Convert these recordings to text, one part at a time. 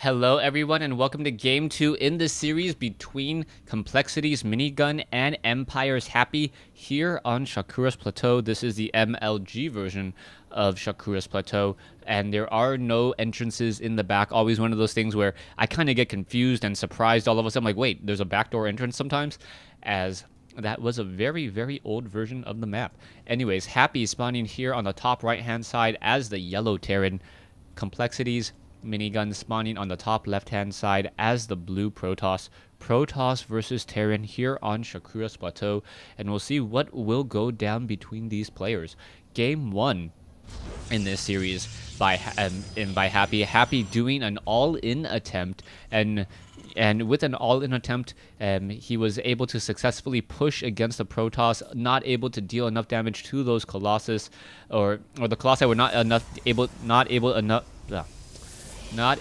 Hello everyone and welcome to Game 2 in the series between Complexity's Minigun and Empire's Happy here on Shakura's Plateau. This is the MLG version of Shakura's Plateau, and there are no entrances in the back. Always one of those things where I kind of get confused and surprised all of a sudden. I'm like, wait, there's a backdoor entrance sometimes? As that was a very, very old version of the map. Anyways, Happy spawning here on the top right-hand side as the yellow Terran. Complexity's Minigun spawning on the top left-hand side as the blue Protoss. Protoss versus Terran here on Shakura's Plateau, and we'll see what will go down between these players. Game 1 in this series by Happy. Happy doing an all-in attempt, and with an all-in attempt, he was able to successfully push against the Protoss, not able to deal enough damage to those Colossus, or the Colossi were not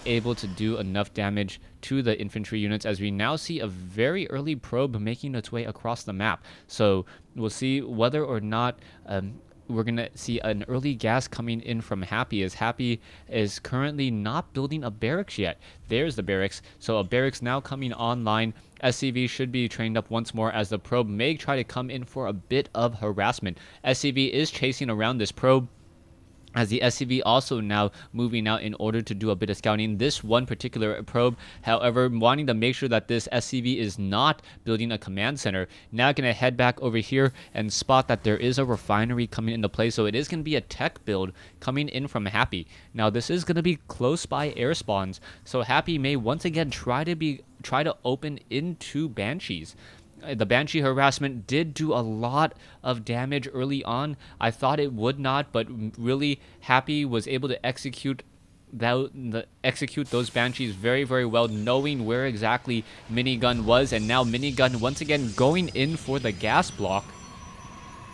able to do enough damage to the infantry units, as we now see a very early probe making its way across the map. So we'll see whether or not we're going to see an early gas coming in from Happy, as Happy is currently not building a barracks yet. There's the barracks. So a barracks now coming online. SCV should be trained up once more, as the probe may try to come in for a bit of harassment. SCV is chasing around this probe, as the SCV also now moving out in order to do a bit of scouting. This one particular probe, however, wanting to make sure that this SCV is not building a command center, now going to head back over here and spot that there is a refinery coming into play. So it is going to be a tech build coming in from Happy. Now this is going to be close by air spawns, so Happy may once again try to open into Banshees. The Banshee harassment did do a lot of damage early on. I thought it would not, but really Happy was able to execute those Banshees very, very well, knowing where exactly Minigun was. And now Minigun once again going in for the gas block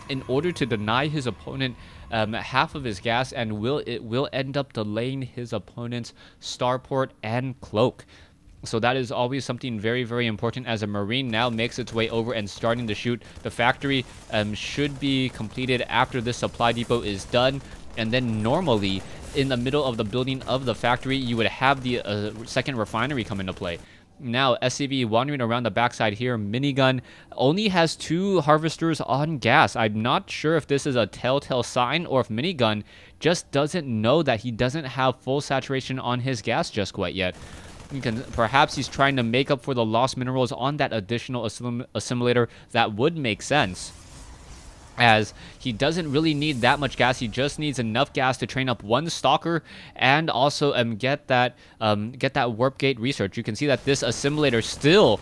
in order to deny his opponent half of his gas, and it will end up delaying his opponent's starport and cloak. So that is always something very, very important, as a Marine now makes its way over and starting to shoot. The factory should be completed after this supply depot is done. And then normally, in the middle of the building of the factory, you would have the second refinery come into play. Now, SCV wandering around the backside here. Minigun only has 2 harvesters on gas. I'm not sure if this is a telltale sign, or if Minigun just doesn't know that he doesn't have full saturation on his gas just quite yet. Perhaps he's trying to make up for the lost minerals on that additional assimilator. That would make sense, as he doesn't really need that much gas. He just needs enough gas to train up one stalker and also get that warp gate research. You can see that this assimilator still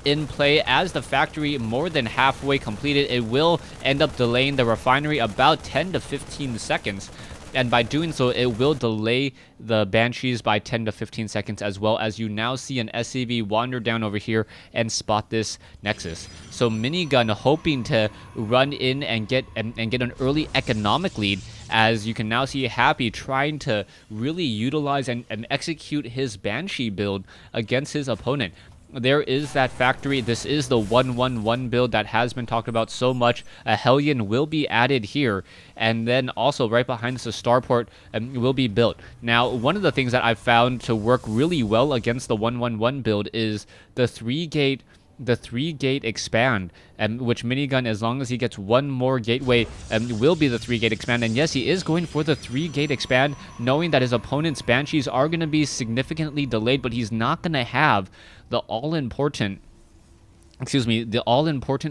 in play, as the factory more than halfway completed. It will end up delaying the refinery about 10 to 15 seconds. And by doing so, it will delay the Banshees by 10 to 15 seconds, as well, as you now see an SCV wander down over here and spot this Nexus. So Minigun hoping to run in and get an early economic lead, as you can now see Happy trying to really utilize and execute his Banshee build against his opponent. There is that factory. This is the 1-1-1 build that has been talked about so much. A Hellion will be added here, and then also right behind us, a starport will be built. Now, one of the things that I've found to work really well against the 1-1-1 build is the 3-gate expand, which Minigun, as long as he gets one more gateway, will be the 3-gate expand. And yes, he is going for the 3-gate expand, knowing that his opponent's Banshees are going to be significantly delayed, but he's not going to have the all-important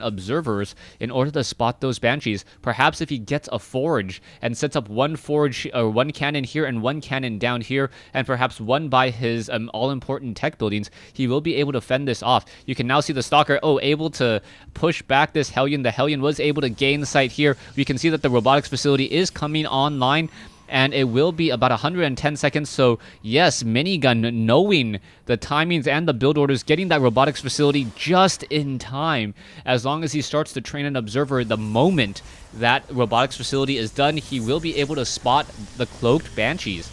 observers in order to spot those Banshees. Perhaps if he gets a forge and sets up one forge, or one cannon here and one cannon down here, and perhaps one by his all-important tech buildings, he will be able to fend this off. You can now see the Stalker, able to push back this Hellion. The Hellion was able to gain sight here. We can see that the robotics facility is coming online, and it will be about 110 seconds. So yes, Minigun, knowing the timings and the build orders, getting that robotics facility just in time. As long as he starts to train an observer, the moment that robotics facility is done, he will be able to spot the cloaked Banshees.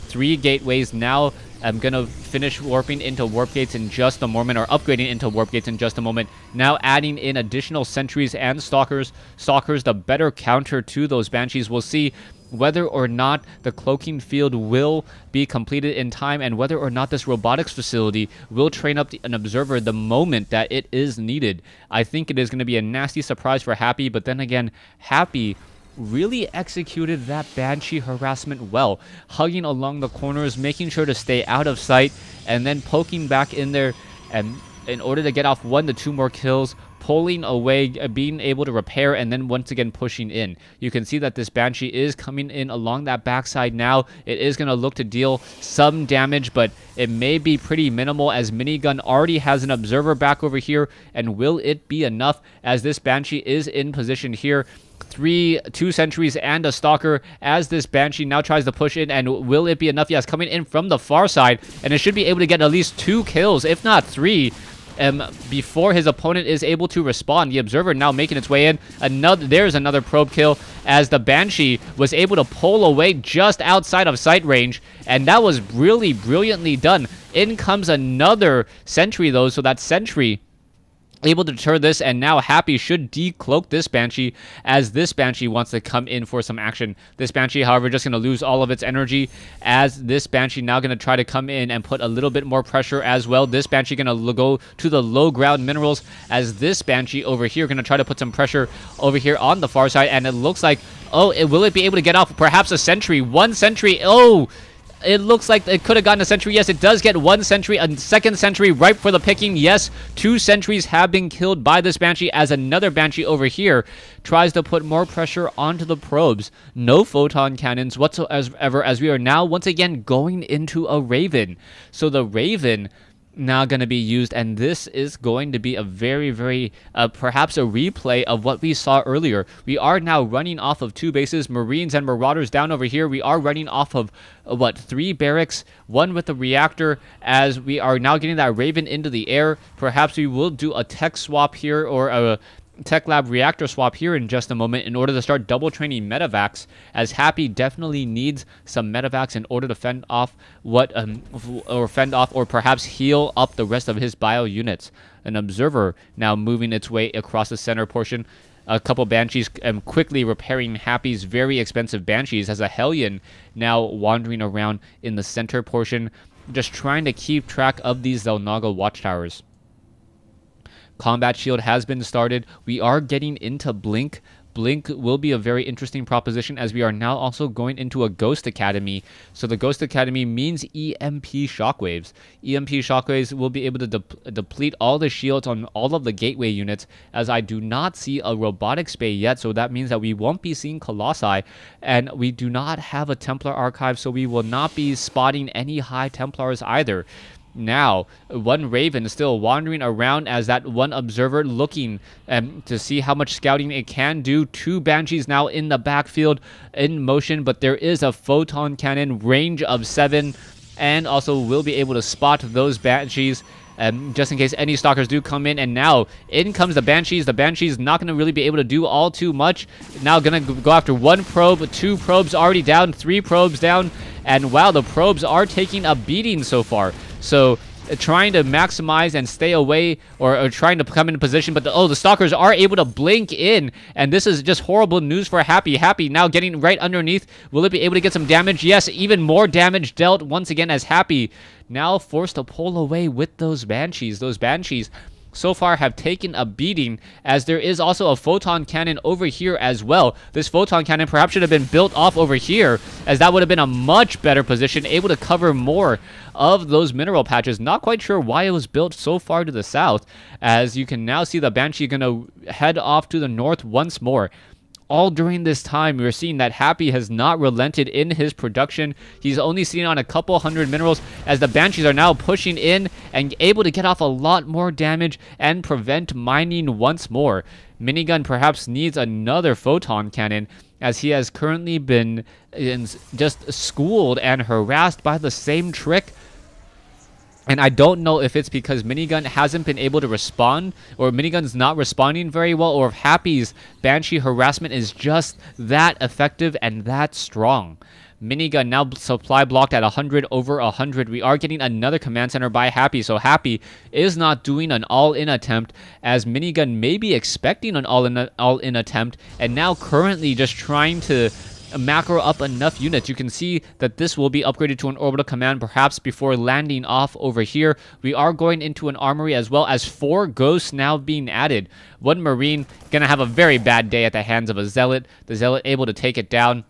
3 gateways now. I'm going to finish warping into warp gates in just a moment, or upgrading into warp gates in just a moment. Now adding in additional sentries and stalkers. Stalkers, the better counter to those Banshees. We'll see whether or not the cloaking field will be completed in time, and whether or not this robotics facility will train up an observer the moment that it is needed. I think it is going to be a nasty surprise for Happy, but then again, Happy really executed that Banshee harassment well, hugging along the corners, making sure to stay out of sight, and then poking back in there, and in order to get off 1 to 2 more kills, pulling away, being able to repair, and then once again pushing in. You can see that this Banshee is coming in along that backside now. It is going to look to deal some damage, but it may be pretty minimal as Minigun already has an observer back over here. And will it be enough as this Banshee is in position here? 2 sentries and a stalker as this Banshee now tries to push in, and will it be enough? Yes, coming in from the far side, and it should be able to get at least 2 kills, if not 3, before his opponent is able to respond. The observer now making its way in. There's another probe kill as the Banshee was able to pull away just outside of sight range, and that was really brilliantly done. In comes another sentry though, so that sentry able to deter this, and now Happy should decloak this Banshee as this Banshee wants to come in for some action. This Banshee, however, just going to lose all of its energy as this Banshee now going to try to come in and put a little bit more pressure as well. This Banshee going to go to the low ground minerals as this Banshee over here going to try to put some pressure over here on the far side, and it looks like, will it be able to get off perhaps a sentry? 1 sentry. It looks like it could have gotten a sentry. Yes, it does get 1 sentry, a second sentry ripe for the picking. Yes, 2 sentries have been killed by this Banshee as another Banshee over here tries to put more pressure onto the probes. No photon cannons whatsoever as we are now once again going into a Raven. So the Raven now going to be used, and this is going to be a very perhaps a replay of what we saw earlier. We are now running off of 2 bases, Marines and Marauders down over here. We are running off of 3 barracks, 1 with the reactor, as we are now getting that Raven into the air. Perhaps we will do a tech swap here, or a Tech Lab reactor swap here in just a moment in order to start double training medevacs, as Happy definitely needs some medevacs in order to fend off or perhaps heal up the rest of his bio units. An observer now moving its way across the center portion. A couple Banshees quickly repairing Happy's very expensive Banshees, as a Hellion now wandering around in the center portion, just trying to keep track of these Zelnaga watchtowers. Combat Shield has been started. We are getting into Blink. Blink will be a very interesting proposition as we are now also going into a Ghost Academy. So the Ghost Academy means EMP shockwaves. EMP shockwaves will be able to deplete all the shields on all of the gateway units, as I do not see a robotics bay yet, so that means that we won't be seeing Colossi, and we do not have a Templar archive, so we will not be spotting any High Templars either. Now, 1 Raven still wandering around as that 1 observer looking to see how much scouting it can do. 2 Banshees now in the backfield in motion, but there is a photon cannon, range of 7, and also will be able to spot those Banshees just in case any stalkers do come in. And now in comes the Banshees. The Banshees not going to really be able to do all too much. Now going to go after 1 probe, 2 probes already down, 3 probes down, and wow, the probes are taking a beating so far. So trying to maximize and stay away, or trying to come in position, but the stalkers are able to blink in, and this is just horrible news for Happy. Happy now getting right underneath. Will it be able to get some damage? Yes, even more damage dealt once again as Happy now forced to pull away with those Banshees. Those Banshees so far have taken a beating, as there is also a photon cannon over here as well. This photon cannon perhaps should have been built off over here, as that would have been a much better position, able to cover more of those mineral patches. Not quite sure why it was built so far to the south, as you can now see the Banshee gonna head off to the north once more. All during this time, we're seeing that Happy has not relented in his production. He's only seen on a couple hundred minerals, as the Banshees are now pushing in and able to get off a lot more damage and prevent mining once more. Minigun perhaps needs another photon cannon, as he has currently been just schooled and harassed by the same trick. And I don't know if it's because Minigun hasn't been able to respond, or Minigun's not responding very well, or if Happy's Banshee harassment is just that effective and that strong. Minigun now supply blocked at 100 over 100. We are getting another command center by Happy, so Happy is not doing an all-in attempt, as Minigun may be expecting an all-in attempt, and now currently just trying to macro up enough units. You can see that this will be upgraded to an orbital command perhaps before landing off over here. We are going into an armory as well as 4 ghosts now being added. 1 Marine gonna have a very bad day at the hands of a Zealot. The Zealot able to take it down.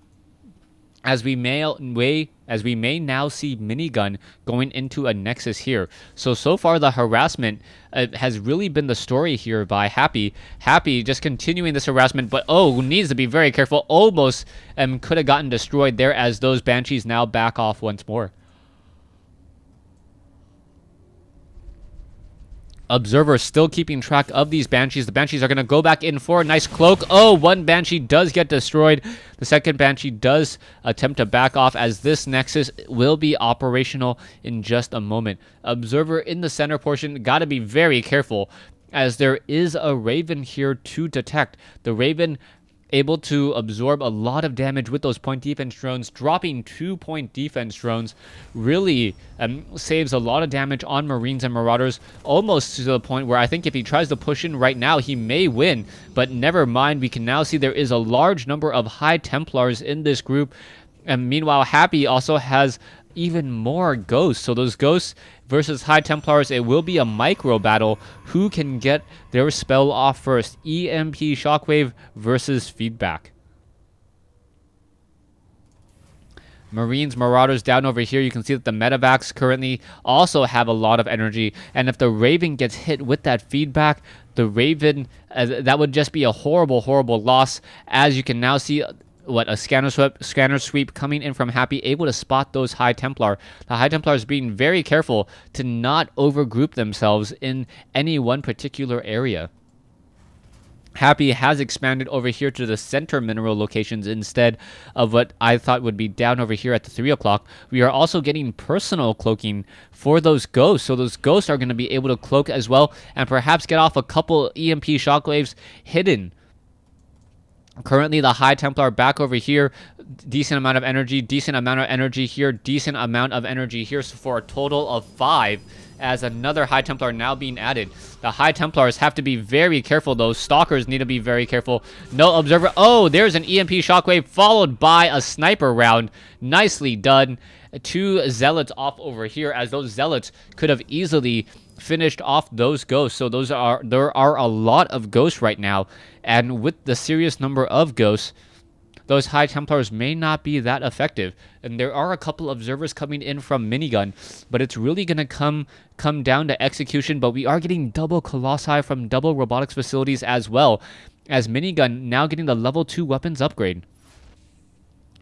As we may now see Minigun going into a Nexus here. So far the harassment has really been the story here by Happy. Happy just continuing this harassment, but needs to be very careful. Almost could have gotten destroyed there as those Banshees now back off once more. Observer still keeping track of these Banshees. The Banshees are going to go back in for a nice cloak. One Banshee does get destroyed. The second Banshee does attempt to back off as this Nexus will be operational in just a moment. Observer in the center portion, got to be very careful as there is a Raven here to detect. The Raven able to absorb a lot of damage with those point defense drones. Dropping 2 point defense drones really saves a lot of damage on Marines and Marauders, almost to the point where I think if he tries to push in right now, he may win. But never mind, we can now see there is a large number of High Templars in this group. And meanwhile, Happy also has even more ghosts. So those ghosts versus High Templars, it will be a micro battle. Who can get their spell off first? EMP Shockwave versus Feedback. Marines, Marauders down over here. You can see that the Medevacs currently also have a lot of energy. And if the Raven gets hit with that feedback, the Raven, that would just be a horrible, horrible loss. As you can now see, a scanner sweep coming in from Happy, able to spot those High Templar. The High Templars being very careful to not overgroup themselves in any one particular area. Happy has expanded over here to the center mineral locations instead of what I thought would be down over here at the 3 o'clock. We are also getting personal cloaking for those ghosts. So those ghosts are going to be able to cloak as well and perhaps get off a couple EMP shockwaves hidden. Currently, the High Templar back over here. Decent amount of energy here, decent amount of energy here. So for a total of 5, as another High Templar now being added. The High Templars have to be very careful, though. Stalkers need to be very careful. No Observer. There's an EMP Shockwave followed by a sniper round. Nicely done. 2 Zealots off over here, as those Zealots could have easily finished off those ghosts. So there are a lot of ghosts right now, and with the serious number of ghosts, those High Templars may not be that effective. And there are a couple observers coming in from Minigun, but it's really going to come down to execution. But we are getting double Colossi from double robotics facilities as well, as Minigun now getting the level 2 weapons upgrade.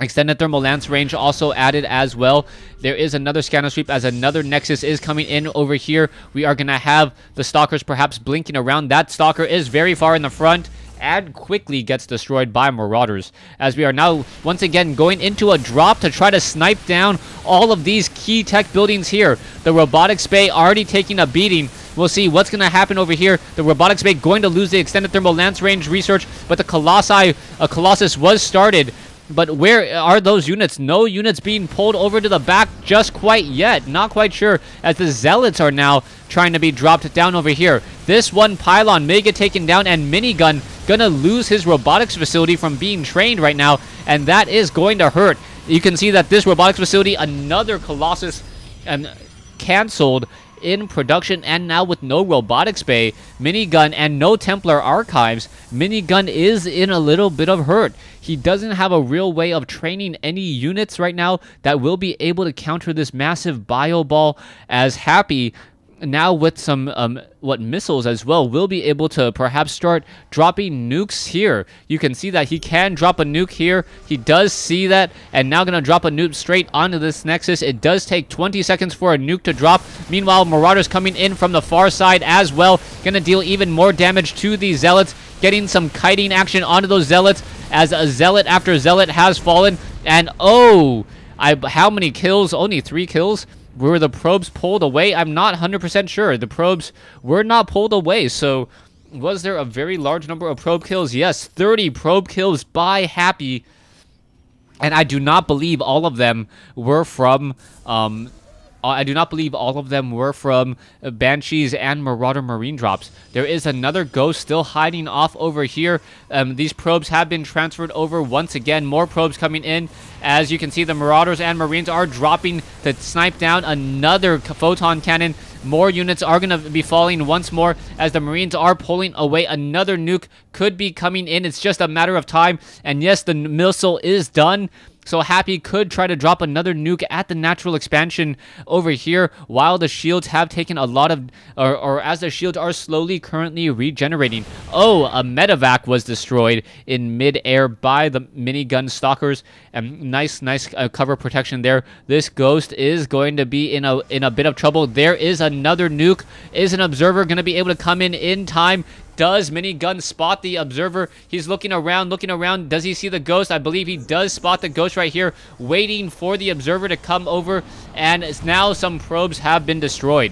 Extended thermal lance range also added as well. There is another scanner sweep as another Nexus is coming in over here. We are going to have the Stalkers perhaps blinking around. That Stalker is very far in the front and quickly gets destroyed by Marauders, as we are now once again going into a drop to try to snipe down all of these key tech buildings here. The Robotics Bay already taking a beating. We'll see what's going to happen over here. The Robotics Bay going to lose the extended thermal lance range research, but the Colossus was started. But where are those units? No units being pulled over to the back just quite yet. Not quite sure, as the Zealots are now trying to be dropped down over here. This one pylon may get taken down, and Minigun gonna lose his robotics facility from being trained right now, and that is going to hurt. You can see that this robotics facility, another Colossus, canceled in production, and now with no Robotics Bay, Minigun, and no Templar Archives, Minigun is in a little bit of hurt. He doesn't have a real way of training any units right now that will be able to counter this massive bio ball, as Happy now with some missiles as well will be able to perhaps start dropping nukes here. You can see that he can drop a nuke here. He does see that, and now gonna drop a nuke straight onto this Nexus. It does take 20 seconds for a nuke to drop. Meanwhile, Marauders coming in from the far side as well, gonna deal even more damage to these Zealots, getting some kiting action onto those Zealots, as a Zealot after Zealot has fallen. And how many kills? Only 3 kills. Were the probes pulled away? I'm not 100% sure. The probes were not pulled away. So was there a very large number of probe kills? Yes, 30 probe kills by Happy. And I do not believe all of them were from I do not believe all of them were from Banshees and Marauder Marine drops. There is another Ghost still hiding off over here. These probes have been transferred over once again. More probes coming in. As you can see, the Marauders and Marines are dropping to snipe down another photon cannon. More units are going to be falling once more as the Marines are pulling away. Another nuke could be coming in. It's just a matter of time. And yes, the missile is done. So Happy could try to drop another nuke at the natural expansion over here while the shields have taken a lot of, or as the shields are slowly currently regenerating. Oh, a medevac was destroyed in mid-air by the minigun stalkers. Nice cover protection there. This Ghost is going to be in a bit of trouble. There is another nuke. Is an observer going to be able to come in time? Does Minigun spot the observer? He's looking around. Does he see the Ghost? I believe he does spot the Ghost right here, waiting for the observer to come over, and now some probes have been destroyed.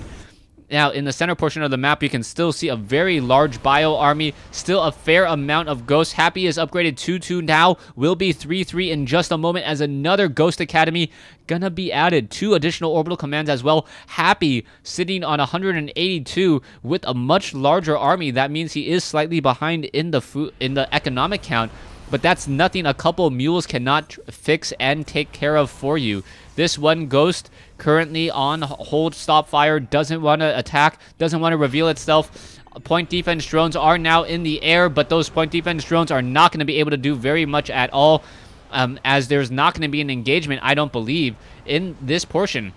Now, in the center portion of the map, you can still see a very large bio army. Still a fair amount of Ghosts. Happy is upgraded 2-2 now. Will be 3-3 in just a moment as another Ghost Academy gonna be added. 2 additional orbital commands as well. Happy sitting on 182 with a much larger army. That means he is slightly behind in the economic count. But that's nothing a couple mules cannot fix and take care of for you. This one Ghost currently on hold, stop fire, doesn't want to attack, doesn't want to reveal itself. Point defense drones are now in the air, but those point defense drones are not going to be able to do very much at all, as there's not going to be an engagement, I don't believe, in this portion.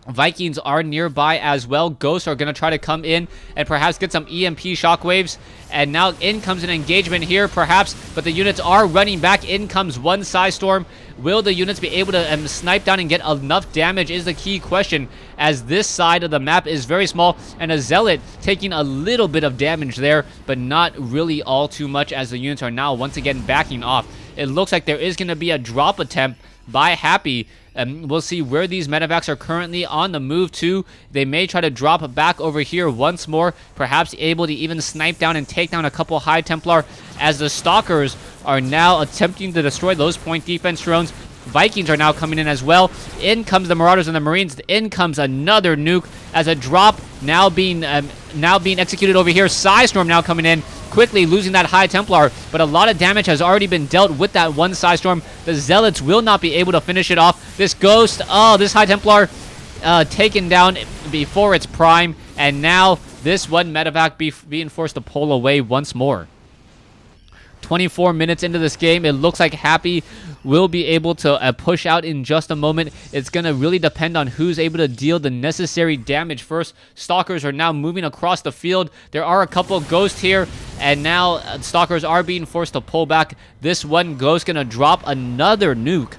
Vikings are nearby as well. Ghosts are going to try to come in and perhaps get some EMP shockwaves. And now in comes an engagement here, perhaps, but the units are running back. In comes one Psystorm. Will the units be able to snipe down and get enough damage is the key question, as this side of the map is very small, and a Zealot taking a little bit of damage there, but not really all too much, as the units are now once again backing off. It looks like there is going to be a drop attempt by Happy. We'll see where these medevacs are currently on the move to. They may try to drop back over here once more, perhaps able to even snipe down and take down a couple High Templar, as the Stalkers are now attempting to destroy those point defense drones. Vikings are now coming in as well. In comes the Marauders and the Marines. In comes another nuke as a drop now being executed over here. Psystorm now coming in, quickly losing that High Templar, but a lot of damage has already been dealt with that one Psystorm. The Zealots will not be able to finish it off. This Ghost, this High Templar taken down before its prime, and now this one medevac being forced to pull away once more. 24 minutes into this game, it looks like Happy will be able to push out in just a moment. It's going to really depend on who's able to deal the necessary damage first. Stalkers are now moving across the field. There are a couple Ghosts here, and now Stalkers are being forced to pull back. This one Ghost going to drop another nuke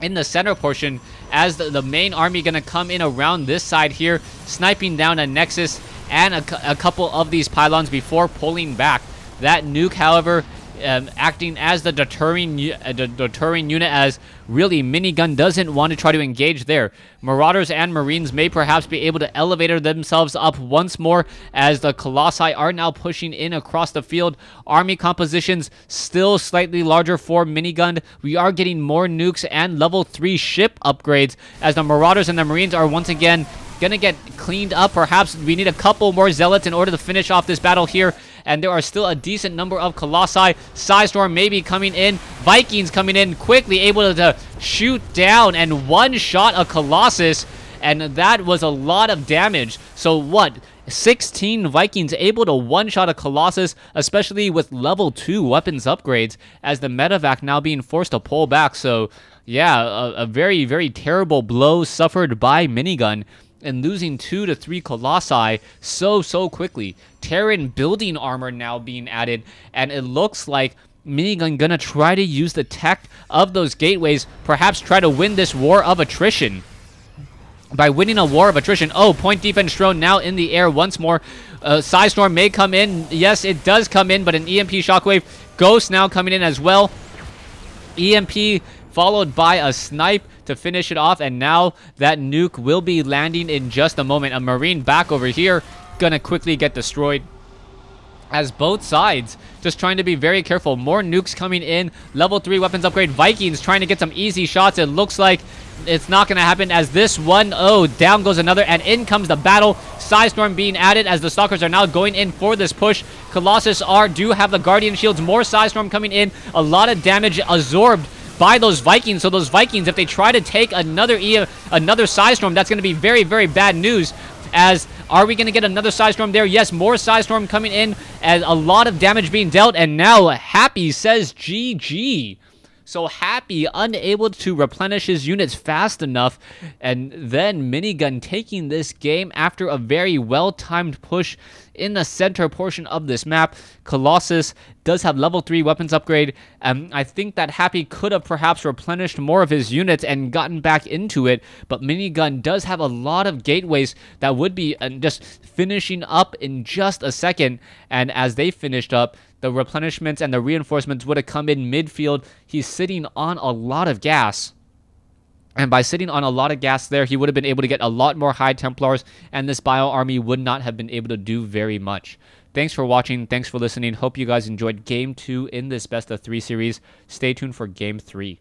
in the center portion, as the main army going to come in around this side here, sniping down a Nexus and a couple of these pylons before pulling back. That nuke, however, acting as the deterring unit, as really Minigun doesn't want to try to engage there. Marauders and Marines may perhaps be able to elevate themselves up once more, as the Colossi are now pushing in across the field. Army compositions still slightly larger for Minigun. We are getting more nukes and level 3 ship upgrades, as the Marauders and the Marines are once again gonna get cleaned up. Perhaps we need a couple more Zealots in order to finish off this battle here, and there are still a decent number of Colossi. Psystorm maybe coming in. Vikings coming in, quickly able to shoot down and one-shot a Colossus, and that was a lot of damage. So what? 16 Vikings able to one-shot a Colossus, especially with level 2 weapons upgrades, as the medevac now being forced to pull back. So yeah, a very, very terrible blow suffered by Minigun, and losing 2 to 3 Colossi so quickly. Terran building armor now being added, and it looks like Minigun gonna try to use the tech of those gateways, perhaps try to win this war of attrition. By winning a war of attrition, point defense drone now in the air once more. Psystorm may come in. Yes, it does come in, but an EMP shockwave. Ghost now coming in as well. EMP followed by a snipe to finish it off, and now that nuke will be landing in just a moment. A Marine back over here gonna quickly get destroyed, as both sides just trying to be very careful. More nukes coming in. Level 3 weapons upgrade. Vikings trying to get some easy shots. It looks like it's not going to happen as this 1-0 down goes another, and in comes the battle. Psystorm being added as the Stalkers are now going in for this push. Colossus do have the Guardian Shields. More Psystorm coming in. A lot of damage absorbed by those Vikings. So those Vikings, if they try to take another Psystorm, that's going to be very, very bad news. As are we going to get another Psystorm there? Yes, more Psystorm coming in, and a lot of damage being dealt. And now Happy says GG. So Happy unable to replenish his units fast enough, and then Minigun taking this game after a very well-timed push in the center portion of this map. Colossus does have level 3 weapons upgrade. I think that Happy could have perhaps replenished more of his units and gotten back into it, but Minigun does have a lot of gateways that would be just finishing up in just a second, and as they finished up, the replenishments and the reinforcements would have come in midfield. He's sitting on a lot of gas. And by sitting on a lot of gas there, he would have been able to get a lot more High Templars, and this Bio Army would not have been able to do very much. Thanks for watching. Thanks for listening. Hope you guys enjoyed Game 2 in this Best of 3 series. Stay tuned for Game 3.